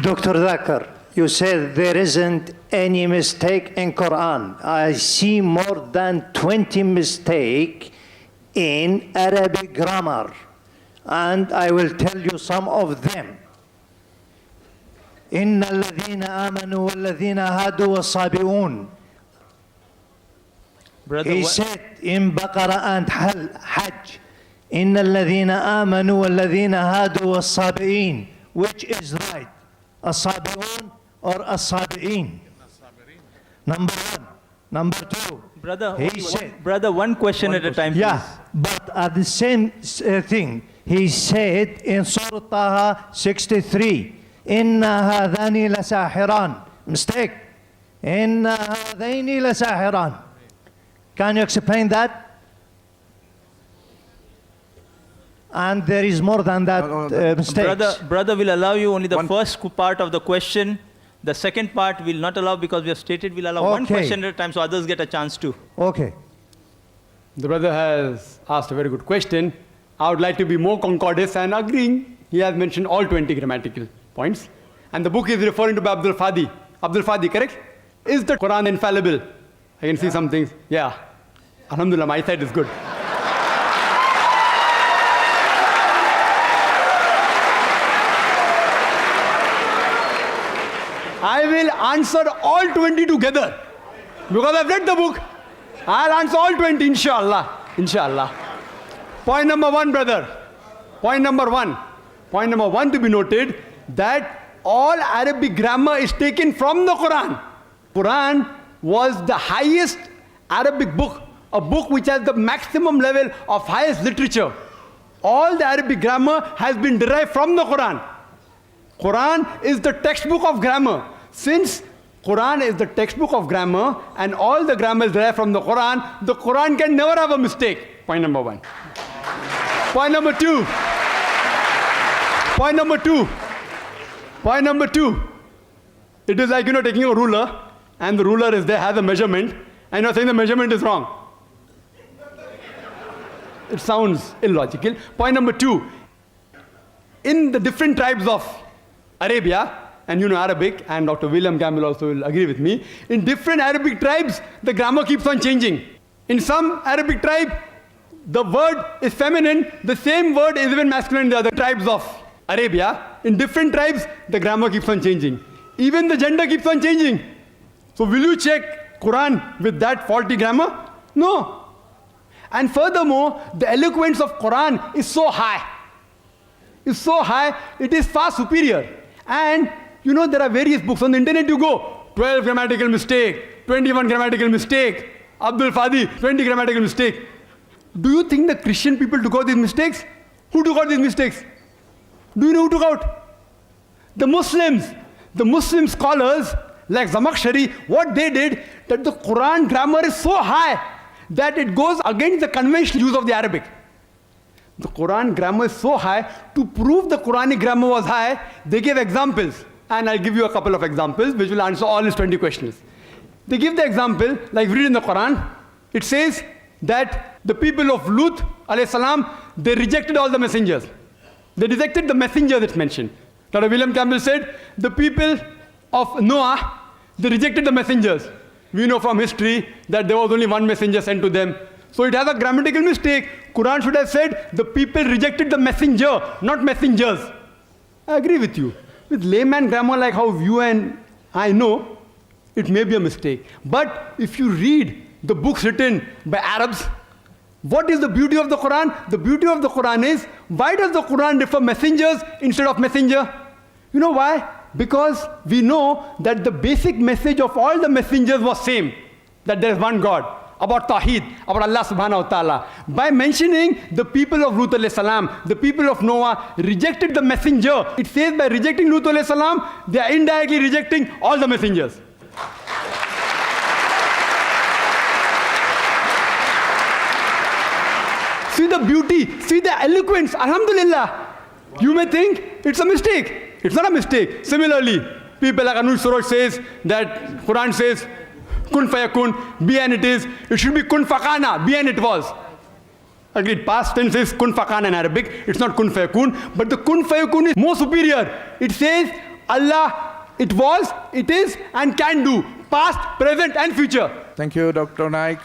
Dr. Zakir, you said there isn't any mistake in Quran. I see more than 20 mistakes in Arabic grammar, and I will tell you some of them. إن الذين آمنوا والذين هادوا والصابئون. He said in Baqarah and Hajj, إن الذين آمنوا والذين هادوا والصابئين. Which is right? الصابئون or الصابئين? Number one. Number two. Brother, one question at a time, please. Yeah, but at the same thing, he said in Surah Taha 63, إِنَّ هَذَانِ لَسَاحِرَانِ. Mistake. إِنَّ هَذَيْنِ لَسَاحِرَانِ. Can you explain that? And there is more than that mistakes. Brother will allow you only the first part of the question. The second part will not allow because we have stated we'll allow one question at a time so others get a chance too. Okay. The brother has asked a very good question. I would like to be more concordant and agreeing. He has mentioned all 20 grammatical points. And the book is referring to Abdul Fadi. Abdul Fadi, correct? Is the Quran infallible? I can see some things. Yeah. Alhamdulillah, my side is good. I will answer all 20 together. Because I've read the book. I'll answer all 20, inshallah. Inshallah. Point number one, brother. Point number one. Point number one to be noted that all Arabic grammar is taken from the Quran. Quran was the highest Arabic book, a book which has the maximum level of highest literature. All the Arabic grammar has been derived from the Quran. Quran is the textbook of grammar. Since Quran is the textbook of grammar and all the grammar is derived from the Quran can never have a mistake. Point number one. Point number two. Point number two. Point number two. It is like, taking a ruler and the ruler is there, has a measurement, and you're saying the measurement is wrong. It sounds illogical. Point number two. In the different tribes of Arabia, and Arabic, and Dr. William Campbell also will agree with me, in different Arabic tribes, the grammar keeps on changing. In some Arabic tribe, the word is feminine, the same word is even masculine in the other tribes of Arabia. In different tribes, the grammar keeps on changing. Even the gender keeps on changing. So will you check Quran with that faulty grammar? No. And furthermore, the eloquence of Quran is so high. It's so high, it is far superior. And there are various books on the internet. You go 12 grammatical mistake, 21 grammatical mistake, Abdul Fadi 20 grammatical mistake. Do you think the Christian people took out these mistakes? Who took out these mistakes? Do you know who took out? The Muslims. The Muslim scholars like Zamakhshari, what they did, that the Quran grammar is so high that it goes against the conventional use of the Arabic. The Quran grammar is so high, to prove the Quranic grammar was high, they gave examples. And I'll give you a couple of examples which will answer all his 20 questions. They give the example, like we read in the Quran, it says that the people of Lut, alayhi salam, they rejected all the messengers. They rejected the messenger that's mentioned. Dr. William Campbell said, the people of Noah, they rejected the messengers. We know from history that there was only one messenger sent to them. So it has a grammatical mistake. Quran should have said, the people rejected the messenger, not messengers. I agree with you. With layman grammar like how you and I know, it may be a mistake. But if you read the books written by Arabs, what is the beauty of the Quran? The beauty of the Quran is, why does the Quran refer messengers instead of messenger? You know why? Because we know that the basic message of all the messengers was same, that there is one God, about Tawheed, about Allah subhanahu wa ta'ala. By mentioning the people of Lut alayhi salam, the people of Noah rejected the messenger. It says by rejecting Lut alayhi salam, they are indirectly rejecting all the messengers. See the beauty, see the eloquence, alhamdulillah. You may think it's a mistake. It's not a mistake. Similarly, people like Anuj Suraj says that Quran says, kun fayakun, be and it is. It should be kun fakana, be and it was. Agreed, past tense is kun fakana in Arabic. It's not kun fayakun. But the kun fayakun is more superior. It says, Allah, it was, it is, and can do. Past, present, and future. Thank you, Dr. Naik.